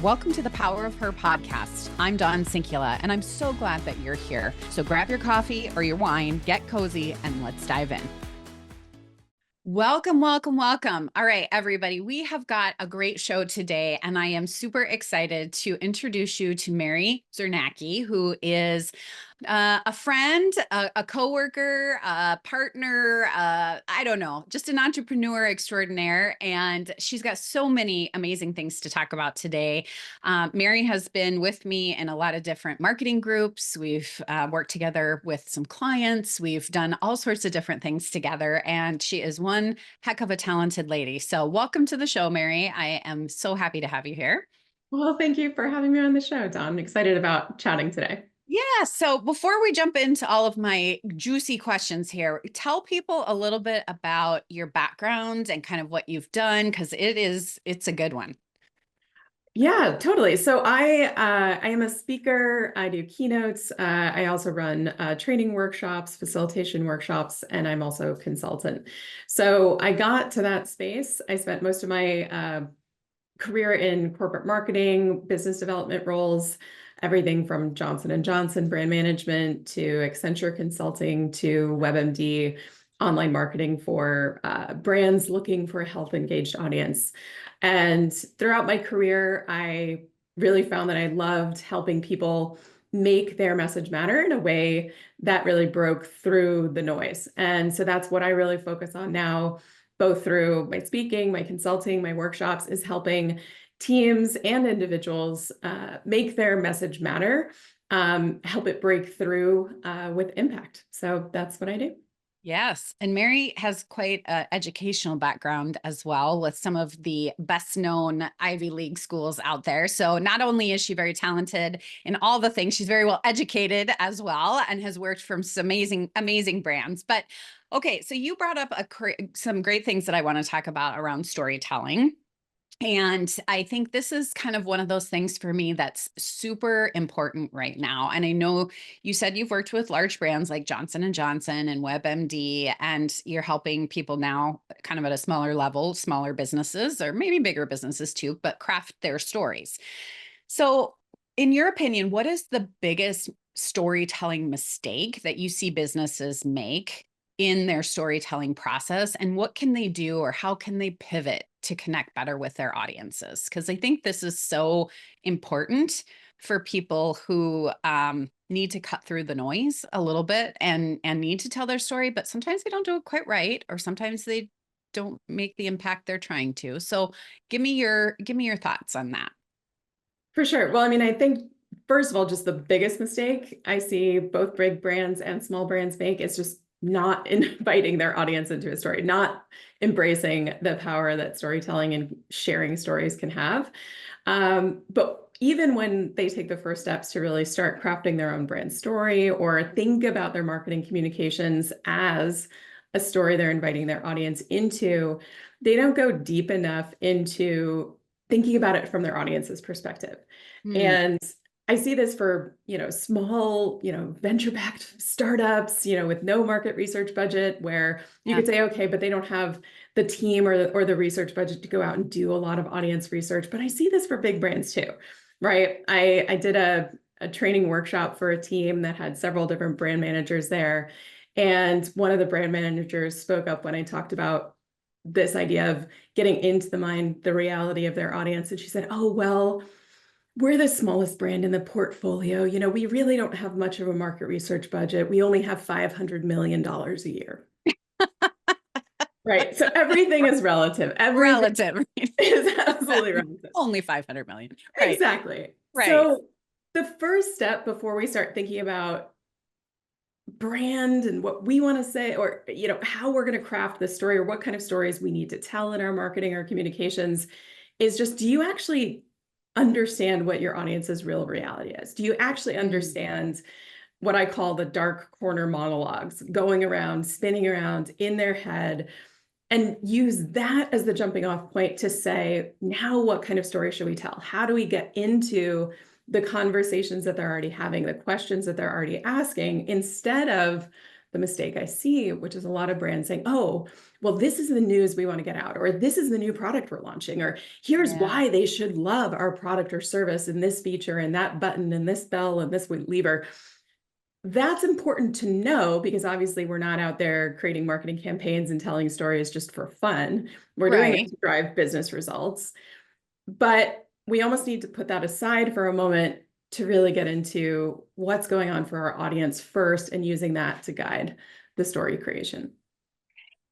Welcome to the Power of Her podcast. I'm Dawn Sinkula, and I'm so glad that you're here. So grab your coffee or your wine, get cozy, and let's dive in. Welcome, welcome, welcome. All right, everybody, we have got a great show today, and I am super excited to introduce you to Mary Czarnecki, who is a friend, a coworker, a partner, I don't know, just an entrepreneur extraordinaire. And she's got so many amazing things to talk about today. Mary has been with me in a lot of different marketing groups. We've worked together with some clients. We've done all sorts of different things together. And she is one heck of a talented lady. So welcome to the show, Mary. I am so happy to have you here. Well, thank you for having me on the show, Dawn. I'm excited about chatting today. Yeah. So before we jump into all of my juicy questions here, tell people a little bit about your background and kind of what you've done, because it's a good one. Yeah, totally. So I am a speaker. I do keynotes. I also run training workshops, facilitation workshops, and I'm also a consultant. So I got to that space. I spent most of my career in corporate marketing, business development roles, everything from Johnson & Johnson brand management to Accenture consulting to WebMD online marketing for brands looking for a health engaged audience. And throughout my career, I really found that I loved helping people make their message matter in a way that really broke through the noise. And so that's what I really focus on now, both through my speaking, my consulting, my workshops, is helping teams and individuals make their message matter, help it break through with impact. So that's what I do. Yes. And Mary has quite an educational background as well, with some of the best known Ivy League schools out there. So not only is she very talented in all the things, she's very well educated as well, and has worked for some amazing, amazing brands. But okay, so you brought up some great things that I want to talk about around storytelling. And I think this is kind of one of those things for me that's super important right now. And I know you said you've worked with large brands like Johnson & Johnson and WebMD, and you're helping people now kind of at a smaller level, smaller businesses, or maybe bigger businesses too, but craft their stories. So in your opinion, what is the biggest storytelling mistake that you see businesses make in their storytelling process, and what can they do, or how can they pivot to connect better with their audiences? Because I think this is so important for people who need to cut through the noise a little bit and need to tell their story, but sometimes they don't do it quite right, or sometimes they don't make the impact they're trying to. So give me your thoughts on that. For sure. Well, I mean, I think, first of all, just the biggest mistake I see both big brands and small brands make is just not inviting their audience into a story, not embracing the power that storytelling and sharing stories can have. But even when they take the first steps to really start crafting their own brand story, or think about their marketing communications as a story they're inviting their audience into, they don't go deep enough into thinking about it from their audience's perspective. And I see this for, small, venture-backed startups, with no market research budget, where you could say, okay, but they don't have the team or the research budget to go out and do a lot of audience research. But I see this for big brands too, right? I did a training workshop for a team that had several different brand managers there. And one of the brand managers spoke up when I talked about this idea of getting into the reality of their audience. And she said, oh, well, we're the smallest brand in the portfolio. We really don't have much of a market research budget. We only have $500 million a year. Right. So everything is relative. Relative. Is absolutely relative. Only 500 million. Right. Exactly. Right. So the first step before we start thinking about brand and what we want to say, or, how we're going to craft the story, or what kind of stories we need to tell in our marketing or communications, is just, do you actually understand what your audience's real reality is? Do you actually understand what I call the dark corner monologues going around, spinning around in their head, and use that as the jumping off point to say, now what kind of story should we tell? How do we get into the conversations that they're already having, the questions that they're already asking, instead of the mistake I see, which is a lot of brands saying, oh, well, this is the news we want to get out, or this is the new product we're launching, or here's Yeah. why they should love our product or service and this feature and that button and this bell and this lever. That's important to know because obviously we're not out there creating marketing campaigns and telling stories just for fun. We're doing it Right. to drive business results. But we almost need to put that aside for a moment to really get into what's going on for our audience first and using that to guide the story creation.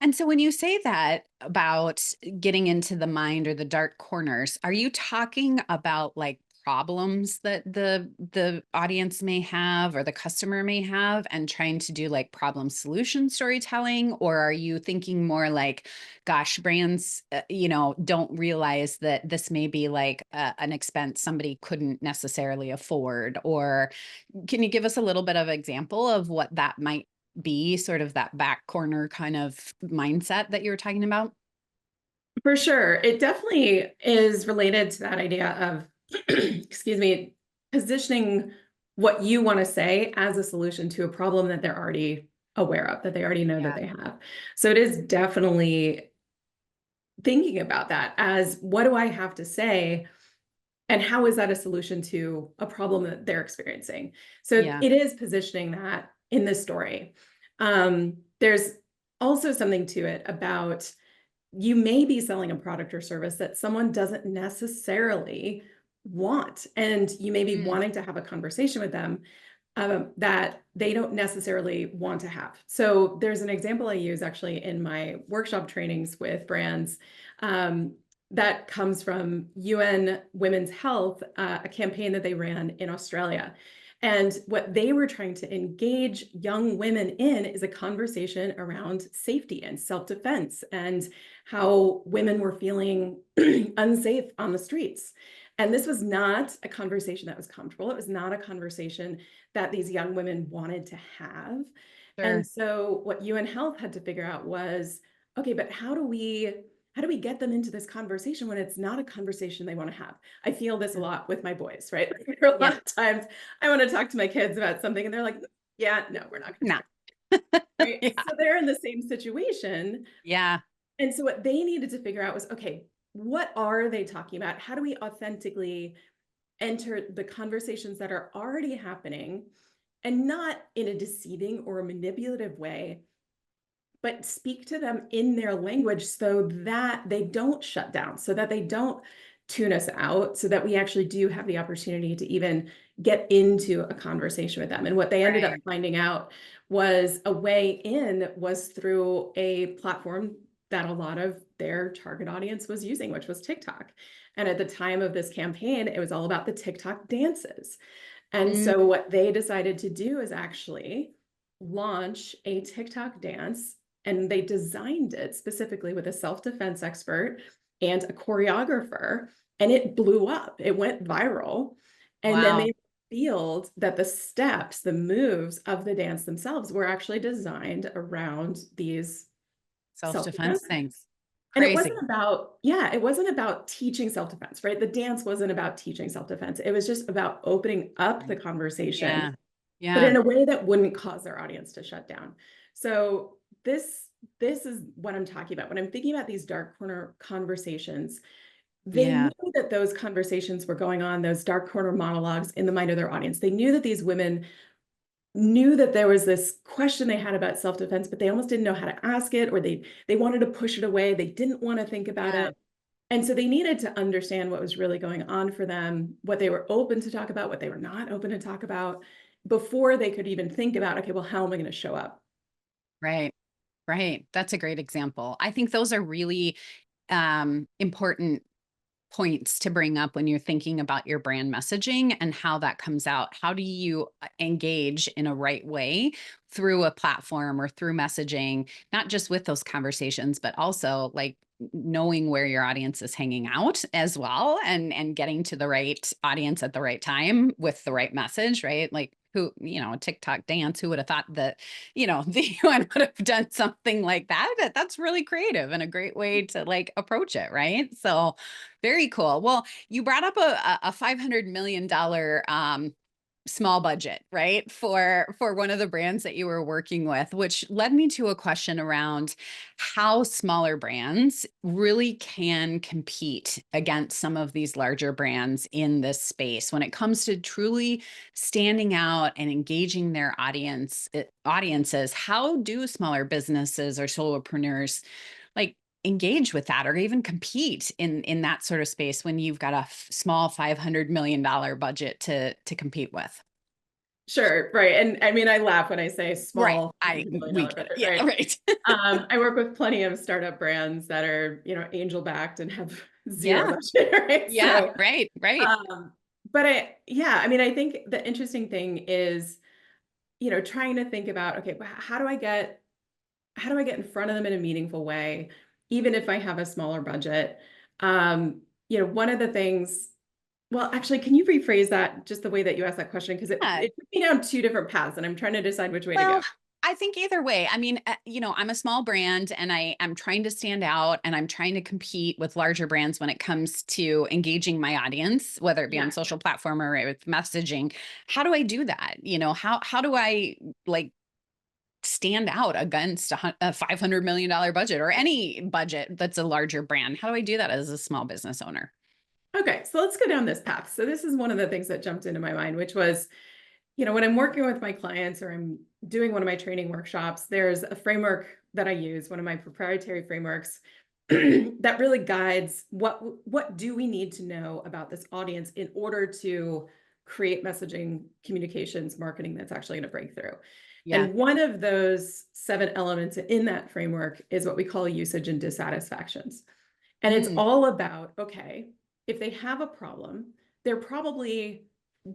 And so when you say that about getting into the mind or the dark corners, are you talking about like problems that the audience may have or the customer may have and trying to do like problem solution storytelling? Or are you thinking more like, gosh, brands, don't realize that this may be like an expense somebody couldn't necessarily afford? Or can you give us a little bit of example of what that might be, sort of that back corner kind of mindset that you were talking about? For sure. It definitely is related to that idea of, excuse me, positioning what you want to say as a solution to a problem that they're already aware of, that they already know that Yeah. they have. So it is definitely thinking about that as what do I have to say and how is that a solution to a problem that they're experiencing? So Yeah. it is positioning that in the story. There's also something to it about you may be selling a product or service that someone doesn't necessarily want, and you may be Mm, wanting to have a conversation with them that they don't necessarily want to have. So there's an example I use actually in my workshop trainings with brands um, that comes from UN Women's Health, a campaign that they ran in Australia. And what they were trying to engage young women in is a conversation around safety and self-defense and how women were feeling unsafe on the streets. And this was not a conversation that was comfortable. It was not a conversation that these young women wanted to have. And sure. so what UN Health had to figure out was, okay, but how do we get them into this conversation when it's not a conversation they want to have? I feel this a Yeah. lot with my boys, right? There are a Yeah. lot of times I want to talk to my kids about something and they're like, yeah, no, we're not going to No. talk. Right. Yeah. So they're in the same situation. Yeah. And so what they needed to figure out was, okay, what are they talking about? How do we authentically enter the conversations that are already happening and not in a deceiving or a manipulative way, but speak to them in their language so that they don't shut down, so that they don't tune us out, so that we actually do have the opportunity to even get into a conversation with them. And what they ended up Right. finding out was a way in was through a platform that a lot of their target audience was using, which was TikTok. And at the time of this campaign, it was all about the TikTok dances. And Mm, so what they decided to do is actually launch a TikTok dance, and they designed it specifically with a self-defense expert and a choreographer, and it blew up. It went viral. And then wow. they revealed that the steps, the moves of the dance themselves were actually designed around these Self-defense self-defense things. moves. And it wasn't Crazy. about, yeah, it wasn't about teaching self-defense, right? The dance wasn't about teaching self-defense. It was just about opening up the conversation, Yeah. but Yeah. in a way that wouldn't cause their audience to shut down. So this is what I'm talking about. When I'm thinking about these dark corner conversations, they Yeah. knew that those conversations were going on, those dark corner monologues in the mind of their audience. They knew that these women knew that there was this question they had about self-defense, but they almost didn't know how to ask it, or they wanted to push it away. They didn't want to think about Yeah. it. And so they needed to understand what was really going on for them, what they were open to talk about, what they were not open to talk about, before they could even think about, okay, well, how am I going to show up? Right. Right. That's a great example. I think those are really important points to bring up when you're thinking about your brand messaging and how that comes out. How do you engage in a right way through a platform or through messaging, not just with those conversations, but also like knowing where your audience is hanging out as well, and getting to the right audience at the right time with the right message, right? Like who, a TikTok dance, who would have thought that, the UN would have done something like that? That's really creative and a great way to like approach it, right? So very cool. Well, you brought up a $500 million small budget, right? For one of the brands that you were working with, which led me to a question around how smaller brands really can compete against some of these larger brands in this space when it comes to truly standing out and engaging their audiences. How do smaller businesses or solopreneurs like engage with that or even compete in that sort of space when you've got a small $500 million budget to compete with? Sure, right. And I mean, I laugh when I say Right. small $100 million We get it. budget, Yeah, right? right. I work with plenty of startup brands that are, angel backed and have zero Yeah. budget, right? Yeah. Right. Right. But yeah, I mean, I think the interesting thing is, trying to think about, okay, how do I get in front of them in a meaningful way, even if I have a smaller budget? One of the things, well, actually, can you rephrase that just the way that you asked that question? Because Yeah. it took me down two different paths and I'm trying to decide which way to go. Well, I think either way. I mean, I'm a small brand and I'm trying to stand out and I'm trying to compete with larger brands when it comes to engaging my audience, whether it be on Yeah. social platform or with messaging. How do I do that? How do I like stand out against a $500 million budget or any budget that's a larger brand? How do I do that as a small business owner? Okay, so let's go down this path. So this is one of the things that jumped into my mind, which was, when I'm working with my clients or I'm doing one of my training workshops, there's a framework that I use, one of my proprietary frameworks that really guides what do we need to know about this audience in order to create messaging, communications, marketing that's actually going to break through. Yeah. And one of those 7 elements in that framework is what we call usage and dissatisfactions. And it's Mm, all about, okay, if they have a problem, they're probably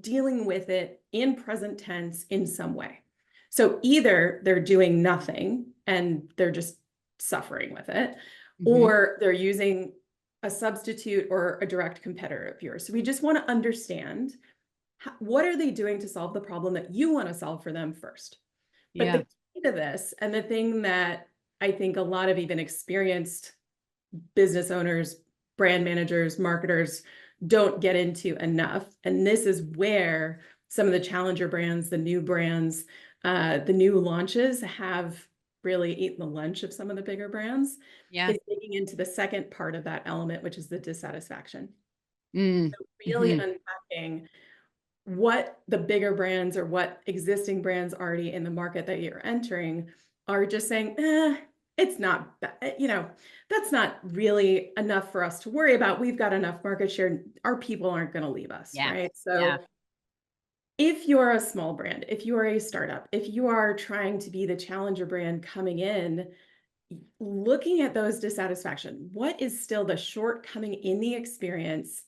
dealing with it in present tense in some way. So either they're doing nothing and they're just suffering with it, mhm. or they're using a substitute or a direct competitor of yours. So we just want to understand what are they doing to solve the problem that you want to solve for them first. But the Yeah. key to this, and the thing that I think a lot of even experienced business owners, brand managers, marketers don't get into enough. And this is where some of the challenger brands, the new brands, the new launches have really eaten the lunch of some of the bigger brands. Yeah. Is digging into the second part of that element, which is the dissatisfaction. Mm, Really mhm. unpacking what the bigger brands or what existing brands already in the market that you're entering are just saying, it's not, that's not really enough for us to worry about. We've got enough market share. Our people aren't going to leave us, Yeah. right? Yeah. So if you're a small brand, if you are a startup, if you are trying to be the challenger brand coming in, looking at those dissatisfaction, what is still the shortcoming in the experience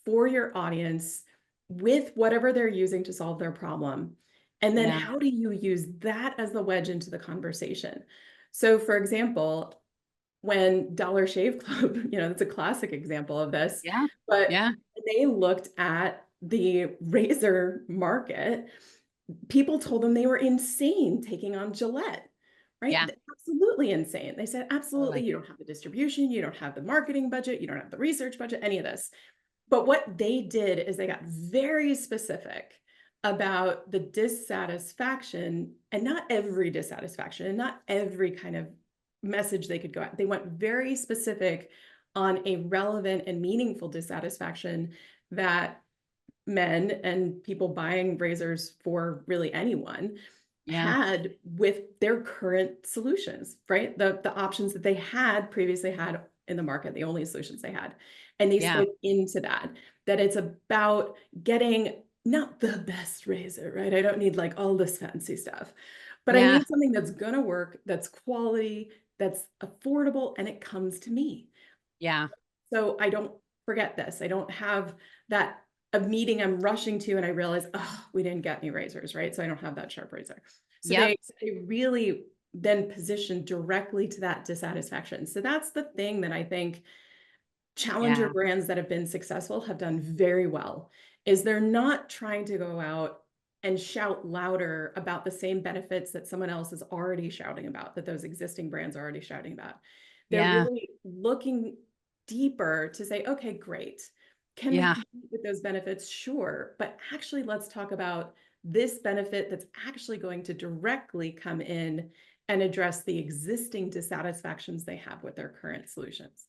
for your audience with whatever they're using to solve their problem? And then Yeah. how do you use that as the wedge into the conversation? So, for example, when Dollar Shave Club, it's a classic example of this, Yeah. but Yeah. they looked at the razor market, people told them they were insane taking on Gillette, right? Yeah. Absolutely insane. They said, absolutely, Totally. you don't have the distribution, you don't have the marketing budget, you don't have the research budget, any of this. But what they did is they got very specific about the dissatisfaction, and not every dissatisfaction and not every kind of message they could go at. They went very specific on a relevant and meaningful dissatisfaction that men and people buying razors for really anyone Yeah. had with their current solutions, right? The options that they had previously had in the market, the only solutions they had. And they Yeah. spoke into that it's about getting not the best razor, right? I don't need like all this fancy stuff, but I Yeah. need something that's going to work, that's quality, that's affordable, and it comes to me. Yeah. So I don't forget this. I don't have that a meeting I'm rushing to and I realize, oh, we didn't get any razors, right? So I don't have that sharp razor. So Yep. they really then position directly to that dissatisfaction. So that's the thing that I think challenger Yeah. brands that have been successful have done very well, is they're not trying to go out and shout louder about the same benefits that someone else is already shouting about, that those existing brands are already shouting about. They're Yeah. really looking deeper to say, okay, great. Can we Yeah. compete with those benefits? Sure. But actually, let's talk about this benefit that's actually going to directly come in and address the existing dissatisfactions they have with their current solutions.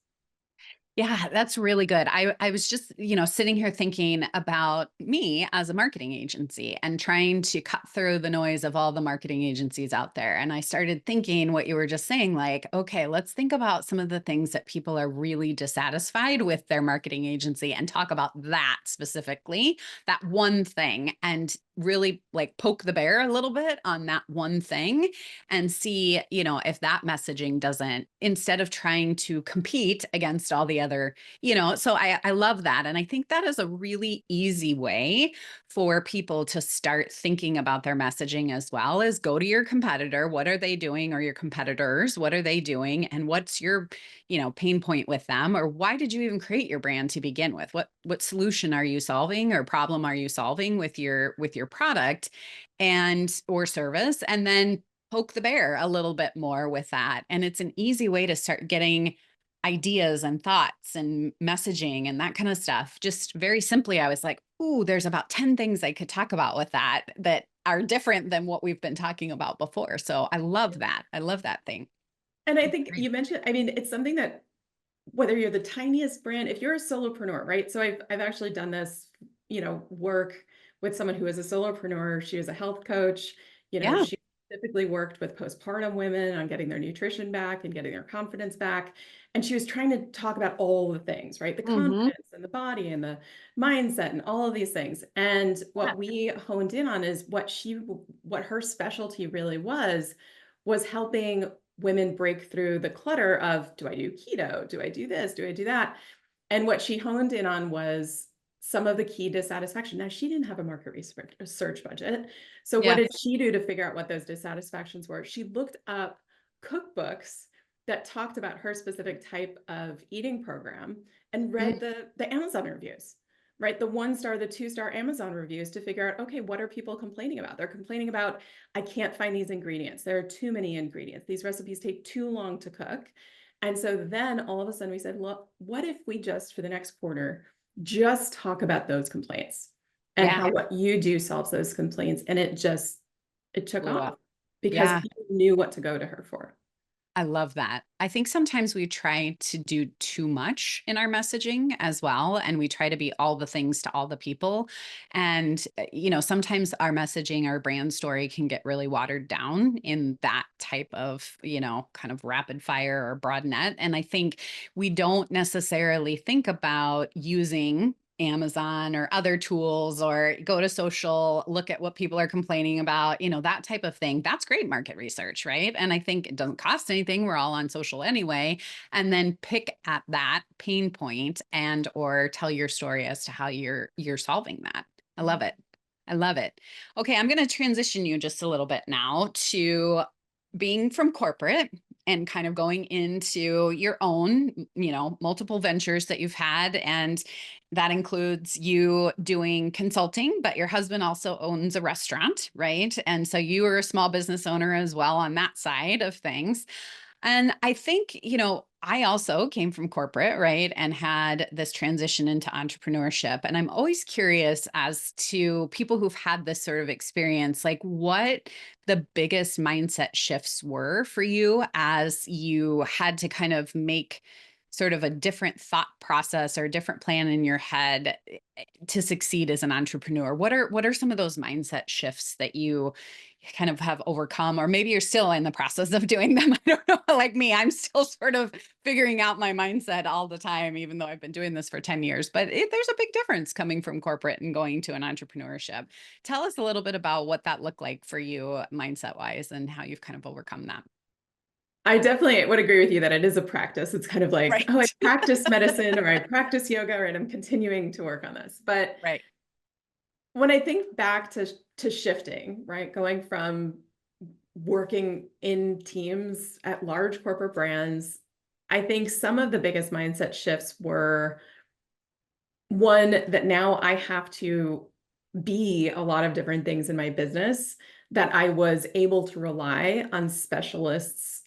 Yeah, that's really good. I was just, sitting here thinking about me as a marketing agency and trying to cut through the noise of all the marketing agencies out there. And I started thinking what you were just saying, like, okay, let's think about some of the things that people are really dissatisfied with their marketing agency and talk about that specifically, that one thing, and really like poke the bear a little bit on that one thing and see, if that messaging doesn't, instead of trying to compete against all the other, so I love that. And I think that is a really easy way for people to start thinking about their messaging as well, as go to your competitor. What are they doing? Or your competitors, what are they doing? And what's your, pain point with them? Or why did you even create your brand to begin with? What solution are you solving or problem are you solving with your product and or service? And then poke the bear a little bit more with that. And it's an easy way to start getting ideas and thoughts and messaging and that kind of stuff. Just very simply, I was like, ooh, there's about 10 things I could talk about with that are different than what we've been talking about before. So I love that. I love that thing. And I think Great. you mentioned, I mean, it's something that whether you're the tiniest brand, if you're a solopreneur, right? So I've actually done this, work with someone who is a solopreneur. She was a health coach. Yeah. She typically worked with postpartum women on getting their nutrition back and getting their confidence back. And she was trying to talk about all the things, right? The Hmm. confidence and the body and the mindset and all of these things. And Yeah. what we honed in on is what her specialty really was helping women break through the clutter of, do I do keto? Do I do this? Do I do that? And what she honed in on was some of the key dissatisfaction. Now, she didn't have a market research budget. So what Yeah. did she do to figure out what those dissatisfactions were? She looked up cookbooks that talked about her specific type of eating program and Mm. read the Amazon reviews, right? The 1-star, the 2-star Amazon reviews to figure out, okay, what are people complaining about? They're complaining about, I can't find these ingredients. There are too many ingredients. These recipes take too long to cook. And so then all of a sudden we said, well, what if we just for the next quarter just talk about those complaints and Yeah. how what you do solves those complaints? And it took Blew off up. because Yeah. people knew what to go to her for. I love that. I think sometimes we try to do too much in our messaging as well. And we try to be all the things to all the people. And, sometimes our messaging, our brand story can get really watered down in that type of, kind of rapid fire or broad net. And I think we don't necessarily think about using Amazon or other tools or go to social, look at what people are complaining about, that type of thing. That's great market research, right? And I think it doesn't cost anything. We're all on social anyway. And then pick at that pain point and or tell your story as to how you're solving that. I love it. I love it. Okay, I'm going to transition you just a little bit now to being from corporate and kind of going into your own, multiple ventures that you've had. And that includes you doing consulting, but your husband also owns a restaurant, right? And so you are a small business owner as well on that side of things. And I think, I also came from corporate, right? And had this transition into entrepreneurship. And I'm always curious as to people who've had this sort of experience, like what the biggest mindset shifts were for you as you had to kind of make sort of a different thought process or a different plan in your head to succeed as an entrepreneur. What are some of those mindset shifts that you kind of have overcome, or maybe you're still in the process of doing them? I don't know. Like me, I'm still sort of figuring out my mindset all the time, even though I've been doing this for 10 years. But there's a big difference coming from corporate and going to an entrepreneurship. Tell us a little bit about what that looked like for you mindset wise and how you've kind of overcome that. I definitely would agree with you that it is a practice. It's kind of like, oh, I Right. practice medicine or I practice yoga, and I'm continuing to work on this. But Right. when I think back to shifting, right, going from working in teams at large corporate brands, I think some of the biggest mindset shifts were one, that now I have to be a lot of different things in my business, that I was able to rely on specialists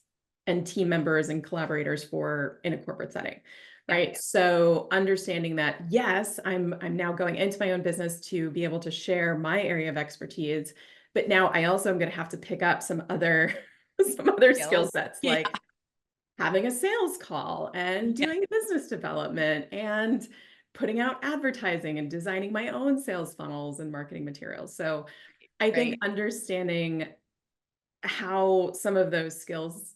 and team members and collaborators for in a corporate setting. Yeah. right? So understanding that, yes, I'm now going into my own business to be able to share my area of expertise, but now I also am going to have to pick up some other some other skill Skills. sets Yeah. like having a sales call and Yeah. doing business development and putting out advertising and designing my own sales funnels and marketing materials. So I think Right. understanding how some of those skills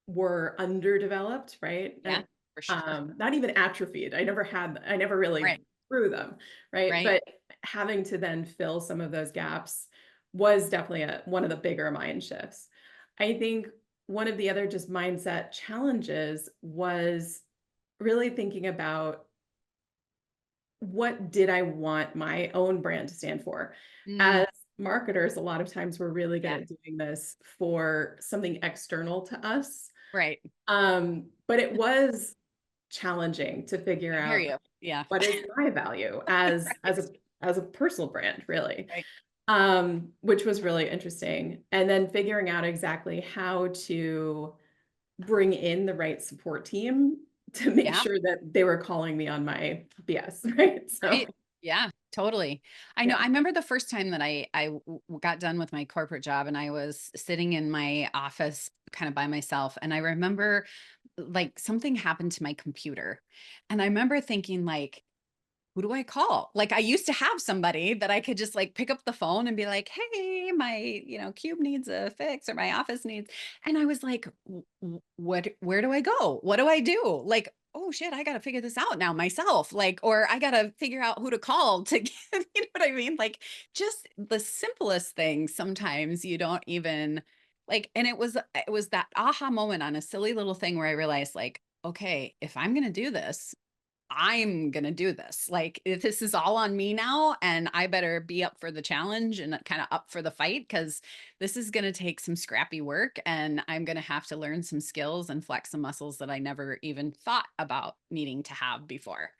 were underdeveloped, right? Yeah. For sure. Not even atrophied. I never really Right. grew them, right? Right. But having to then fill some of those gaps was definitely one of the bigger mind shifts. I think one of the other just mindset challenges was really thinking about what did I want my own brand to stand for? Mm, As marketers, a lot of times we're really good yeah. at doing this for something external to us. Right. But it was challenging to figure I hear out you. Yeah. what is my value Right. as a personal brand, really. Right. Which was really interesting. And then figuring out exactly how to bring in the right support team to make Yeah. sure that they were calling me on my BS, right? So Right. Yeah, totally. I know. yeah. I remember the first time that got done with my corporate job and I was sitting in my office kind of by myself. And I remember like something happened to my computer. And I remember thinking like, who do I call? Like I used to have somebody that I could just like pick up the phone and be like, "Hey, my, cube needs a fix or my office needs." And I was like, What where do I go? What do I do?" Like, "Oh shit, I got to figure this out now myself." Like or I got to figure out who to call to get, you know what I mean? Like just the simplest things sometimes you don't even like and it was that aha moment on a silly little thing where I realized like, "Okay, if I'm going to do this, I'm gonna do this. Like, if this is all on me now, and I better be up for the challenge and kind of up for the fight because this is gonna take some scrappy work, and I'm gonna have to learn some skills and flex some muscles that I never even thought about needing to have before."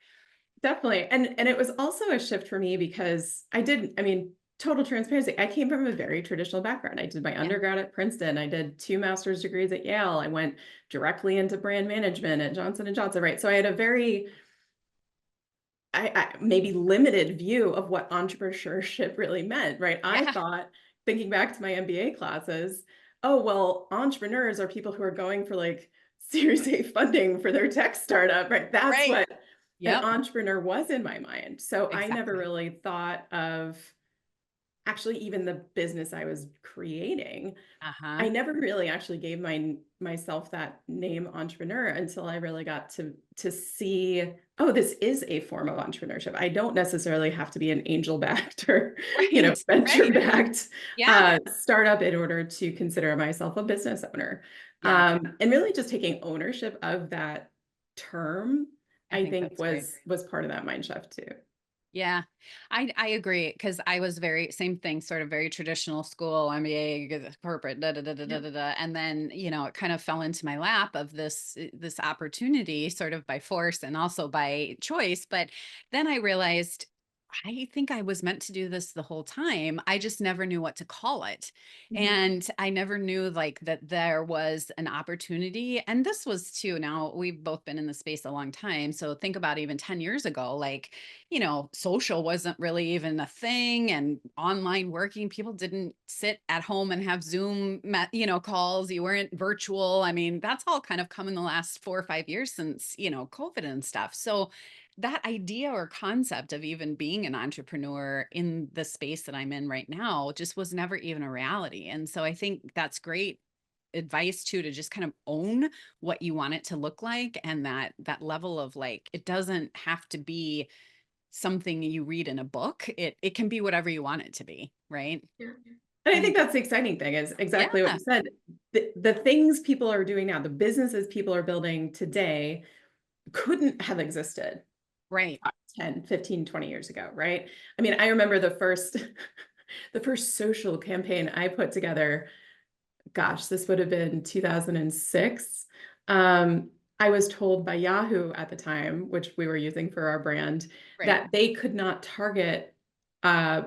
Definitely. And it was also a shift for me because I mean, total transparency. I came from a very traditional background. I did my Yeah, undergrad at Princeton. I did 2 master's degrees at Yale. I went directly into brand management at Johnson and Johnson, right? So I had a very maybe limited view of what entrepreneurship really meant, right? I yeah, thought, thinking back to my MBA classes, oh, well, entrepreneurs are people who are going for like Series A funding for their tech startup, right? That's right. what an Yep, entrepreneur was in my mind. So I never exactly. really thought of actually even the business I was creating. Uh-huh. I never really actually gave myself that name entrepreneur until I really got to see, oh, this is a form of entrepreneurship. I don't necessarily have to be an angel backed or, Right, venture right. backed Yeah, startup in order to consider myself a business owner. yeah, And really just taking ownership of that term, I I think think that's great. was part of that mind shift too. Yeah, I agree because I was very same thing, sort of very traditional school, MBA, corporate, da da da da da Yep. da, da. And then it kind of fell into my lap of this opportunity, sort of by force and also by choice. But then I realized I think I was meant to do this the whole time. I just never knew what to call it. Mhm. And I never knew like that there was an opportunity. And this was too, now we've both been in the space a long time. So think about even 10 years ago, like, social wasn't really even a thing and online working, people didn't sit at home and have Zoom, calls. You weren't virtual. I mean, that's all kind of come in the last 4 or 5 years since, COVID and stuff. So that idea or concept of even being an entrepreneur in the space that I'm in right now just was never even a reality. And so I think that's great advice too, to just kind of own what you want it to look like, and that level of like it doesn't have to be something you read in a book. It can be whatever you want it to be, right? Yeah. And I I think think that's the exciting thing is exactly what yeah, you said. The things people are doing now, the businesses people are building today couldn't have existed right, 10, 15, 20 years ago, right? I mean, I remember the first the first social campaign I put together, gosh, this would have been 2006. I was told by Yahoo at the time, which we were using for our brand, right. that they could not target uh,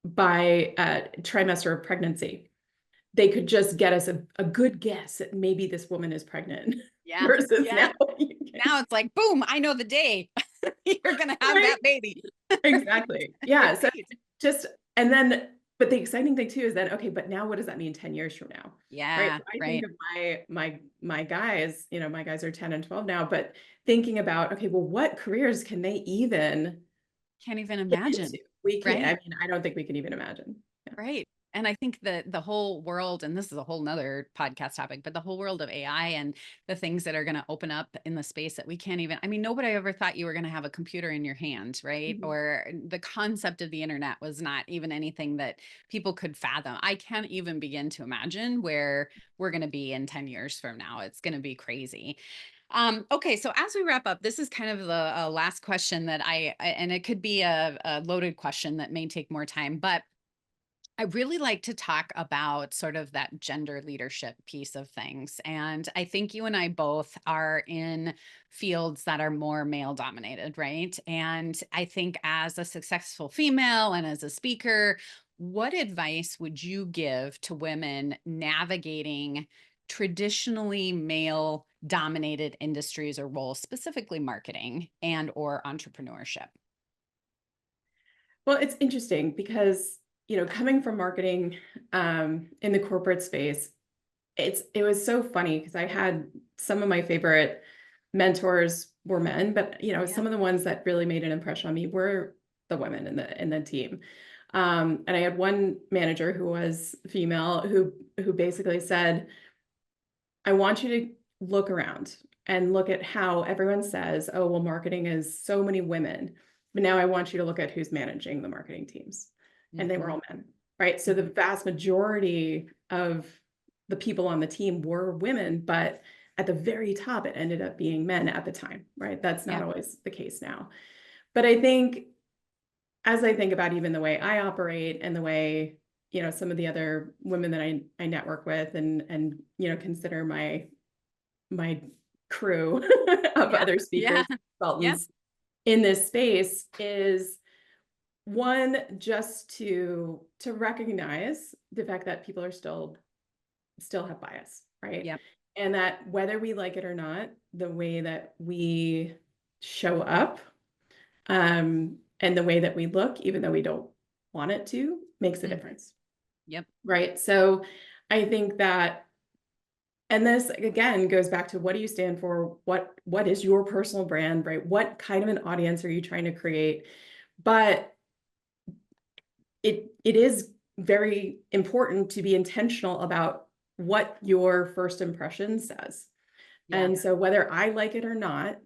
by trimester of pregnancy. They could just get us a good guess that maybe this woman is pregnant. Yeah. versus Yeah. now. you can- Now it's like, boom, I know the day you're going to have Right? that baby. Exactly. Yeah. So Right. just, and then, but the exciting thing too is then, okay, but now what does that mean 10 years from now? Right. Yeah. So I think Right. of my guys, my guys are 10 and 12 now, but thinking about, okay, well, what careers can they even Can't even get into? imagine. We can't, I Right. mean, I don't think we can even imagine. Yeah. Right. And I think that the whole world, and this is a whole nother podcast topic, but the whole world of AI and the things that are going to open up in the space that we can't even, I mean, nobody ever thought you were going to have a computer in your hand, right? Mhm. Or the concept of the internet was not even anything that people could fathom. I can't even begin to imagine where we're going to be in 10 years from now. It's going to be crazy. Okay, so as we wrap up, this is kind of the last question that and it could be a loaded question that may take more time, but I really like to talk about sort of that gender leadership piece of things. And I think you and I both are in fields that are more male dominated, right? And I think as a successful female and as a speaker, what advice would you give to women navigating traditionally male dominated industries or roles, specifically marketing and or entrepreneurship? Well, it's interesting because, coming from marketing in the corporate space, it was so funny because I had some of my favorite mentors were men, but Yeah. some of the ones that really made an impression on me were the women in the team. And I had one manager who was female who basically said, I want you to look around and look at how everyone says, oh, well, marketing is so many women. But now I want you to look at who's managing the marketing teams. And they were Mhm. all men, right? So the vast majority of the people on the team were women, but at the very top, it ended up being men at the time, right? That's not Yeah. always the case now. But I think as I think about even the way I operate and the way, some of the other women that I network with and consider my crew of Yeah. other Yeah. speakers, Yeah. consultants in this space is one, just to recognize the fact that people are still have bias, right? Yep. And that whether we like it or not, the way that we show up and the way that we look, even though we don't want it to, makes a Mhm. difference, Yep. right? So I think that, and this again goes back to, what do you stand for? What is your personal brand, right? What kind of an audience are you trying to create? But it is very important to be intentional about what your first impression says. Yeah. And so whether I like it or not, Mhm.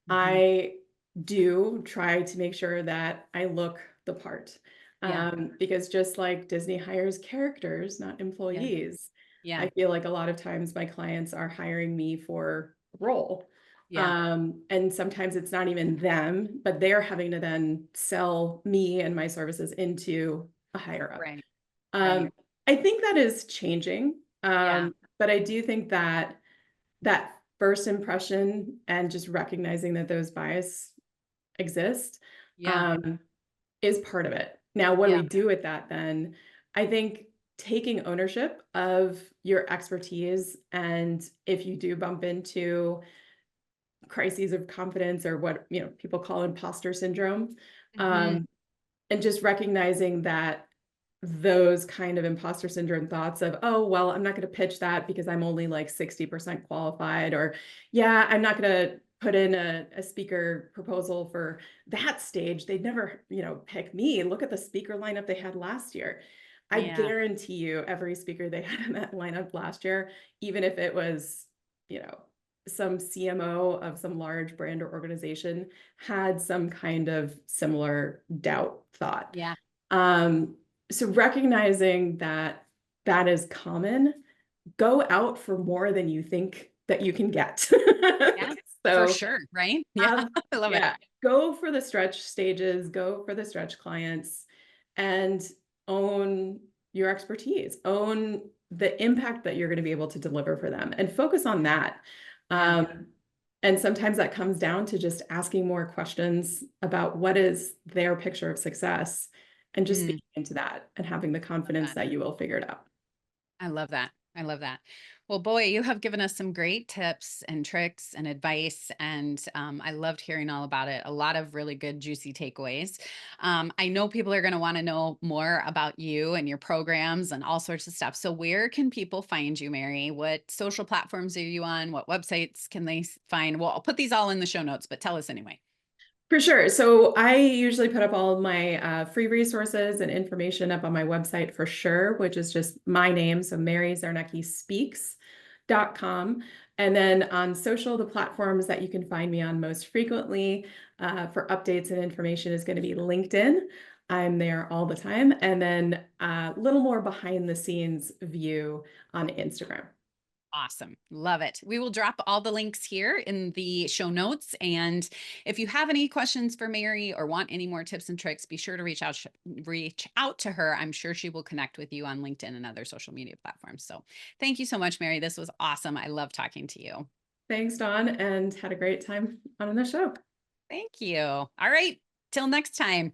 I do try to make sure that I look the part. Yeah. Because just like Disney hires characters, not Yeah. employees, Yeah. I feel like a lot of times my clients are hiring me for a role. Yeah. And sometimes it's not even them, but they're having to then sell me and my services into a higher up. Right. Right. Um, I think that is changing. Yeah. But I do think that that first impression and just recognizing that those bias exist Yeah. um, is part of it. Now, what do we Yeah. do with that then? I think taking ownership of your expertise, and if you do bump into crises of confidence or what people call imposter syndrome, Mhm. um, and just recognizing that those kind of imposter syndrome thoughts of, oh, well, I'm not going to pitch that because I'm only like 60% qualified, or yeah, I'm not going to put in a speaker proposal for that stage. They'd never, pick me. Look at the speaker lineup they had last year. I Yeah. guarantee you every speaker they had in that lineup last year, even if it was, some CMO of some large brand or organization, had some kind of similar doubt thought. Yeah. Um, so recognizing that that is common, go out for more than you think that you can get. Yeah. For So sure. Right. Yeah. have, I love it. yeah, go for the stretch stages, go for the stretch clients, and own your expertise, own the impact that you're going to be able to deliver for them, and focus on that. Yeah. And sometimes that comes down to just asking more questions about what is their picture of success, and just Mm, speaking into that and having the love confidence that. that you will figure it out. I love that. I love that. Well, boy, you have given us some great tips and tricks and advice, and I loved hearing all about it. A lot of really good, juicy takeaways. I know people are going to want to know more about you and your programs and all sorts of stuff. So, where can people find you, Mary? What social platforms are you on? What websites can they find? Well, I'll put these all in the show notes, but tell us anyway. For sure. So I usually put up all of my free resources and information up on my website for sure, which is just my name. So maryczarneckispeaks.com. And then on social, the platforms that you can find me on most frequently for updates and information is going to be LinkedIn. I'm there all the time. And then a little more behind the scenes view on Instagram. Awesome. Love it. We will drop all the links here in the show notes. And if you have any questions for Mary or want any more tips and tricks, be sure to reach out to her. I'm sure she will connect with you on LinkedIn and other social media platforms. So thank you so much, Mary. This was awesome. I love talking to you. Thanks, Dawn, and had a great time on the show. Thank you. All right. Till next time.